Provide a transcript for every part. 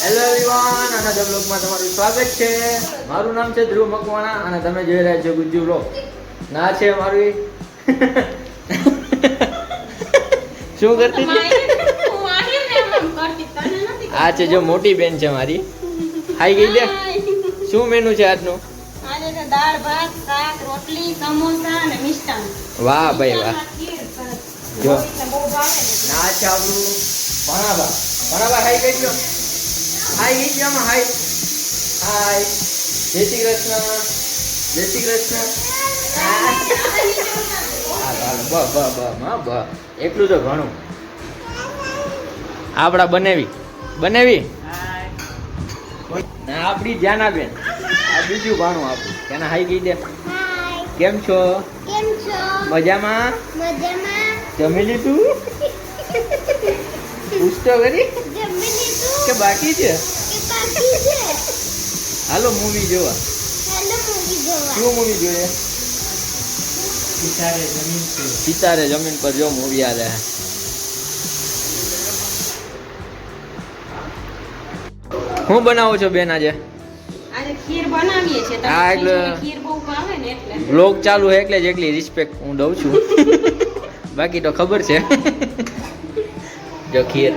Hello everyone, another બ્લોગમાં તમારું સ્વાગત છે. મારું નામ છે ધ્રુવ મકવાણા અને તમે જોઈ રહ્યા છો ગુજ્જુ બ્લોગ. ના છે મારી શું કરતી આ છે જો મોટી બેન છે મારી. ખાઈ ગઈ દે. શું મેનુ છે આજનું? આજે તો દાળ ભાત શાક રોટલી સમોસા અને મિષ્ટાન. વાહ ભાઈ વાહ. જો બહુ ભાવે ને. ના છે આપણું ભણાબા. ભણાબા ખાઈ ગઈ ગયો. હાય ગઈ ગયો માં હાય. હાય. જય શ્રી કૃષ્ણ. જય શ્રી કૃષ્ણ. હાલો બ બ બ માં બ. એટલું તો ઘણું. આપડા બનેવી. બનેવી. ના આપડી જાનાબેન. આ બીજું ભાણું આપણું. કેના હાય ગઈ દે. કેમ છો? કેમ છો? મજામાં? મજામાં. જમી લીધું? પૂછતો કરી જમી લીધું કે બાકી છે? કે બાકી છે? હાલો મૂવી જોવા. હેલો મૂવી જોવા. શું મૂવી જોઈએ? સિતારે જમીન પર જો મૂવી આલે. હું બનાવો છો બેન આજે? આજે ખીર બનાવીએ છે. હા, એટલે ખીર બહુ ભાવે ને એટલે. બ્લોગ ચાલુ હે એટલે જ એકલી રિસ્પેક્ટ હું દઉં છું. બાકી તો ખબર છે. જો ખીર.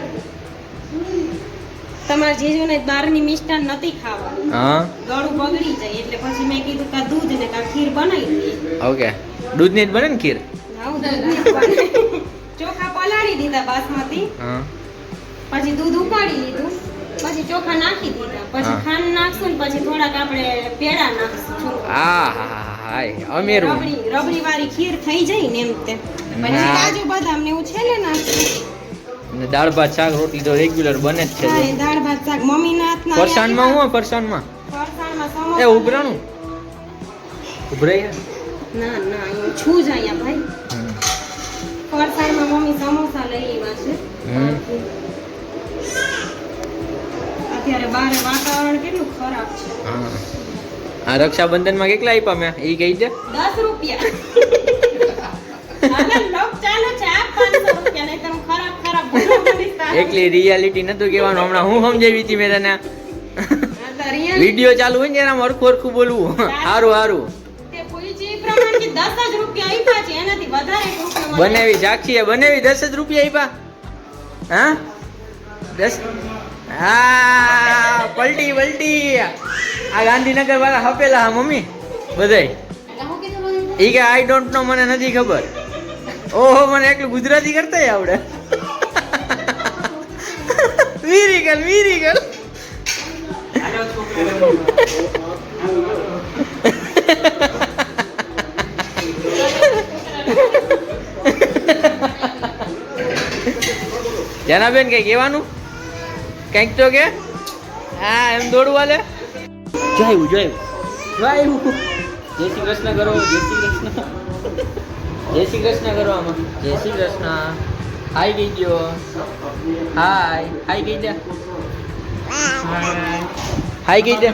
તમારા જીજુને બહારની મિષ્ટાન નથી ખાવાનું. હા ગળું બગડી જાય એટલે પછી મેં કીધું કા દૂધ ને કા ખીર બનાવી દઈએ. ઓકે. દૂધની જ બને ને ખીર? આવું દૂધ બને. ચોખા પલાળી દીધા બાસમતી. હા પછી દૂધ ઉકાળી લીધું. પછી ચોખા નાખી દીધા. પછી હા. ખાંડ નાખશું ને પછી થોડાક આપણે પેડા નાખશું. આ હા હાય અમીરું. રબડી વાળી ખીર થઈ જાય ને એમ તે. પછી ના. કાજુ બદામ ને એવું છેલ્લે નાખશું. ને દાળ ભાત શાક રોટલી તો રેગ્યુલર બને જ છે. હા, એ દાળ ભાત શાક મમ્મીના હાથના. ફરસાણમાં હું ફરસાણમાં ફરસાણમાં એ સમોસા. ઉભરાણું ઉભરાય. ના ના હું છું જ અહીંયા ભાઈ. ફરસાણમાં મમ્મી સમોસા લઈ આવ્યા છે. હમ. અત્યારે બારે વાતાવરણ કેટલું ખરાબ છે. હા આ રક્ષાબંધનમાં કેટલા આપ્યા મેં એ કહી દે. 10 રૂપિયા. હાલે લોક ચાલુ છે આ 500 રૂપિયા નહીંતર હું ખરાબ બોલવા માંડીશ તારે. એકલી રિયાલિટી નતું કહેવાનું. હમણાં હું સમજાવી હતી મેં તને. આ તો real વિડિયો ચાલુ હોય ને એના હરખું હરખું બોલવું. હારું હારું. તે પૂછી એ પ્રમાણે કે 10 જ રૂપિયા આપ્યા છે એનાથી વધારે રૂપિયા મને બનેવી સાક્ષીએ બનેવી 10 જ રૂપિયા આપ્યા. હા 10. હા પલટી પલટી. આ ગાંધીનગર વાળા હપેલા હા મમ્મી બધાય. એટલે હું કીધું મને ઈ કે આઈ ડોન્ટ નો મને નથી ખબર. ઓહો મને એકલું ગુજરાતી કરતાય આવડે. વીરીગલ વીરીગલ. જનાબેન કઈ કહેવાનું કંઈક તો કે. હા એમ દોડવું હાલે. જોયું જોયું જોયું. જય શ્રી કૃષ્ણ કરો. જય શ્રી કૃષ્ણ. જય શ્રી કૃષ્ણ કરો આમાં. જય શ્રી કૃષ્ણ. હાય ગઈ ગયો. હાય હાય ગઈ દે. હાય ગઈ દે.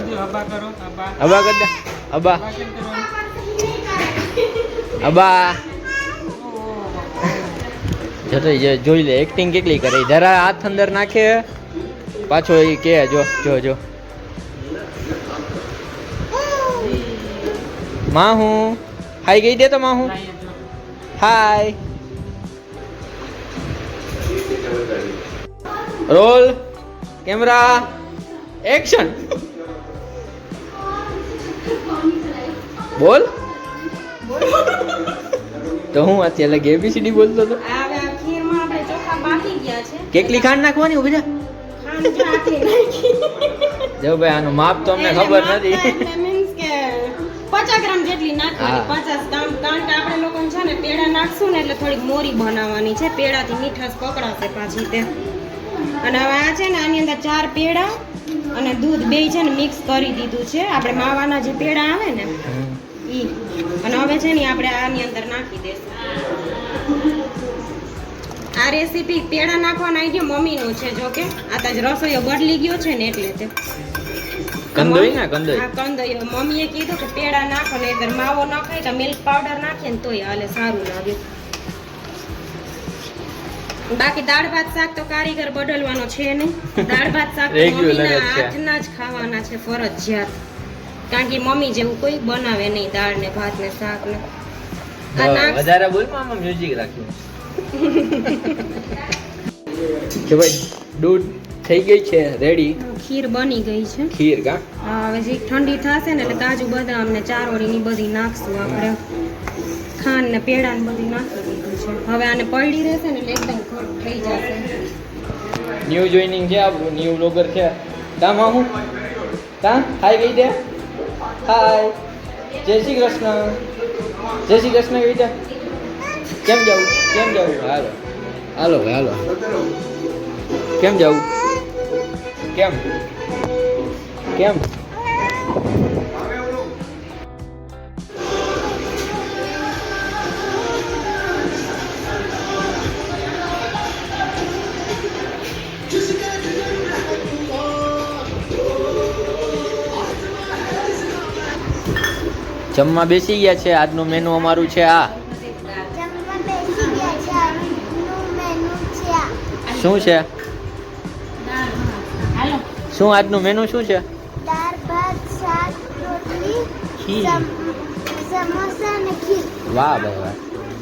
અબા કર દે. અબા અબા. જતો જોઈ લે એક્ટિંગ કેટલી કરે. જરા હાથ અંદર નાખે પાછો એ કે જો જો જો માં હું હાય ગઈ દે તો માં હું હાય. Roll camera action. બોલ તો હું અત્યારે લગે એબીસીડી બોલતો હતો. હવે આ ખીરમાં આપણે ચોખા બાકી ગયા છે. કેટલી ખાંડ નાખવાની ઉભી જા. ખાંડ જો આટલી નાખી. જો ભાઈ આનું માપ તો અમને ખબર નથી. એટલે means કે 50 ગ્રામ જેટલી નાખવાની. હા. 50 ગ્રામ કારણ કે આપણે લોકો છે ને પેડા નાખશું ને એટલે થોડીક મોરી બનાવવાની છે. પેડાથી મીઠાશ પકડાશે પાછી તે. અને હવે આ છે ને આની અંદર 4 પેડા અને દૂધ બેય છે ને મિક્સ કરી દીધું છે. આપણે માવાના જે પેડા આવે ને ઈ. અને હવે છે ને આપણે આની અંદર નાખી દેશું. આ રેસીપી પેડા નાખવાનો આઈડિયો મમ્મીનો છે. જો કે આ તાજ રસોઈયો બદલી ગયો છે ને એટલે તે કંદોઈ ના કંદોઈ. હા કંદોઈ. મમ્મીએ કીધું કે પેડા નાખો ને એટલે માવો નાખાય તો મિલ્ક પાવડર નાખીએ ને તોય હાલે સારું લાગે. બાકી દાળ ભાત શાક તો કારીગર બદલવાનો છે નહીં. દાળ ભાત શાક તો Regular જ મમ્મીના છે. હાથના જ ખાવાના છે ફરજિયાત. કારણ કે મમ્મી જેવું કોઈ બનાવે નહીં દાળ ને ભાત ને શાક ને. આ નાક વધારે બોલમાં આમાં મ્યુઝિક રાખ્યું કે ભાઈ દૂધ થઈ ગઈ છે રેડી. ખીર બની ગઈ છે. ખીર કા હવે જે ઠંડી થશે ને એટલે કાજુ બદામ ને ચારોળી ની બધી નાખશું આપણે. ખાંડ ને પેડા ને બધી નાખી દીધું છે. હવે આને પલળી રહેશે ને એટલે એકદમ ઘટ થઈ જશે. ન્યૂ જોઈનિંગ છે આપણું ન્યૂ બ્લોગર છે કા માહુ કા હાય ગઈ દે હાય જય શ્રી કૃષ્ણ જય શ્રી કૃષ્ણ ગઈ દે કેમ જાવું હાલો હાલો ભાઈ હાલો કેમ જાવું કેમ કેમ જમવા બેસી ગયા છે આજનું મેનુ અમારું છે આ શું છે શું આજનું મેનુ શું છે દાળ ભાત શાક રોટલી ખીર. સમોસા અને ખીર વાહ ભાઈ વાહ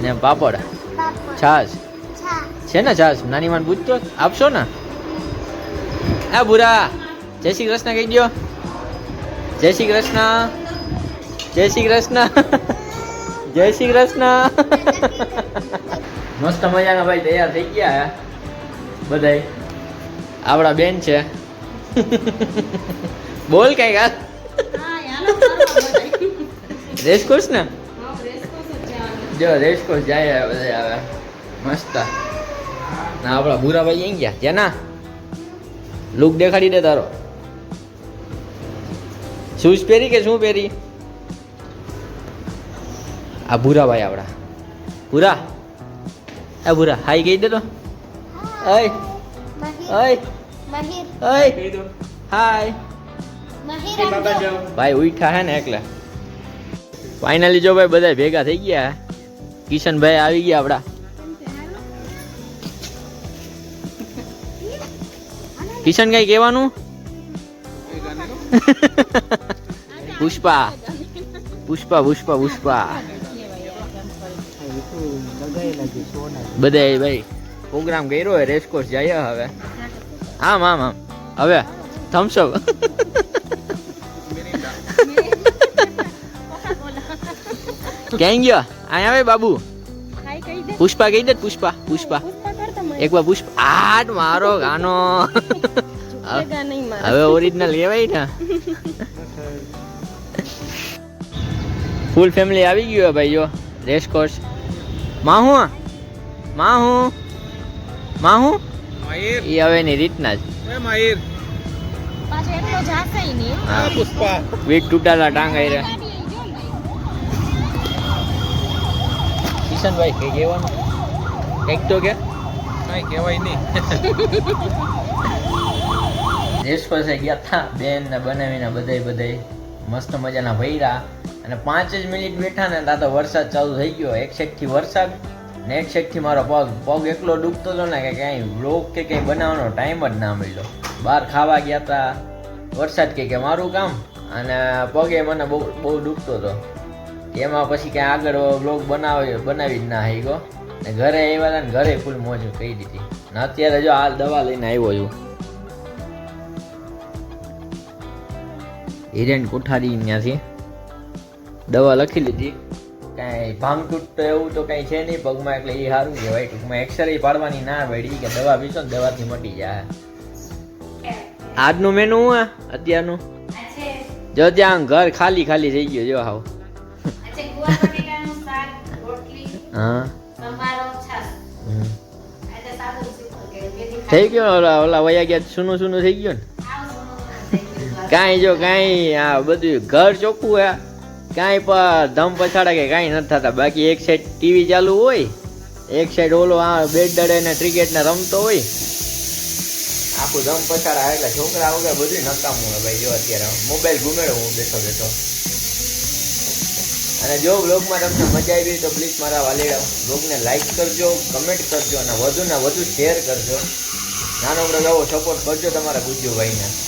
ને પાપડ પાપડ છાશ છાશ છે ને છાશ નાની માન પૂછતો આપશો ને આ બુરા જય શ્રી કૃષ્ણ કહી દો જય શ્રી કૃષ્ણ જય શ્રી કૃષ્ણ જય શ્રી કૃષ્ણ મસ્ત મજાના ભાઈ તૈયાર થઈ ગયા બધાય આપણા બેન છે બોલ કઈ કા રેસકોર્સ ને જો રેસકોર્સ જાય બધા આવે મસ્ત ના આપણા ભૂરાભાઈ અહીં ગયા જેના લુક દેખાડી દે તારો શૂઝ પહેરી કે શું પહેરી આ ભૂરાભાઈ આપણા ભૂરા આ ભૂરા હાઈ કહી દે તો અય અય મહિર અય હાય મહિર ભાઈ ઉઠા હે ને એકલા ફાઇનલી જો ભાઈ બધા ભેગા થઈ ગયા કિશનભાઈ આવી ગયા આપડા કિશન કઈ કહેવાનું પુષ્પા પુષ્પા પુષ્પા પુષ્પા બધા ભાઈ પ્રોગ્રામ કર્યો હોય રેસકોર્સ જાય હવે આમ આમ આમ હવે થમ્સઅપ ક્યાં ગયો અહીંયા આવે બાબુ પુષ્પા કહી દે પુષ્પા પુષ્પા એક વાર પુષ્પા આટ મારો ગાનો હવે ઓરિજિનલ કહેવાય ને ફૂલ ફેમિલી આવી ગયું ભાઈ જો રેસકોર્સ માહુ માહુ માહુ એ હવે ની રીતના જ પાછો એટલો જાશે ય નહીં. પુષ્પા વીક તૂટાલા ટાંગ આઈ રે કિશનભાઈ કઈ કહેવાનું કંઈક તો કે કઈ કહેવાય નહીં રેસકોર્સે ગયા હતા બેન ને બનાવીને બધાય મસ્ત મજાના ભૈરા અને 5 જ મિનિટ બેઠા ને ત્યાં તો વરસાદ ચાલુ થઈ ગયો એક સાઈડ થી વરસાદ ને એક સાઈડ થી મારો પગ એટલો ડૂબતો હતો ને કે કઈ બ્લોગ કે કઈ બનાવવાનો ટાઈમ જ ના મળ્યો બહાર ખાવા ગયા હતા વરસાદ કે મારું કામ અને પગે મને બહુ ડૂબતો હતો એમાં પછી ક્યાં આગળ બ્લોગ બનાવી જ ના આવી ગયો ને ઘરે આવ્યા હતા ને ઘરે ફૂલ મોજ કહી દીધી ને અત્યારે જો હાલ દવા લઈને આવ્યો છું હિરેન કોઠારી ત્યાંથી દવા લખી લીધી કાંઈ ભાંગ તૂટતો એવું તો કાંઈ છે નહીં પગમાં એટલે એ સારું કહેવાય ટૂંકમાં એક્સરે પાડવાની ના પડી કે દવા પીશો ને દવાથી મટી જાય આજનું મેનુ હું અત્યારનું જો ત્યાં ઘર ખાલી ખાલી થઈ ગયો જો હાવ હા થઈ ગયો ઓલા વયા ગયા સુનું થઈ ગયો ને કાંઈ જો કાંઈ આ બધું ઘર ચોખ્ખું હે કાંઈ પણ ધમ પછાડા કે કાંઈ નથી થતા બાકી એક સાઈડ ટીવી ચાલુ હોય એક સાઈડ ઓલો આ બેટ દડે ને ક્રિકેટ ને રમતો હોય આખું ધમ પછાડા એટલે છોકરા વગર બધું નકામું હોય ભાઈ જો અત્યારે મોબાઈલ ઘુમેડો હું બેઠો અને જો બ્લોગમાં તમને મજા આવી તો પ્લીઝ મારા વાલીડા બ્લોગને લાઈક કરજો, કમેન્ટ કરજો અને વધુને વધુ શેર કરજો. નાનો મોટો એવો સપોર્ટ કરજો તમારા ગુજ્જુભાઈને.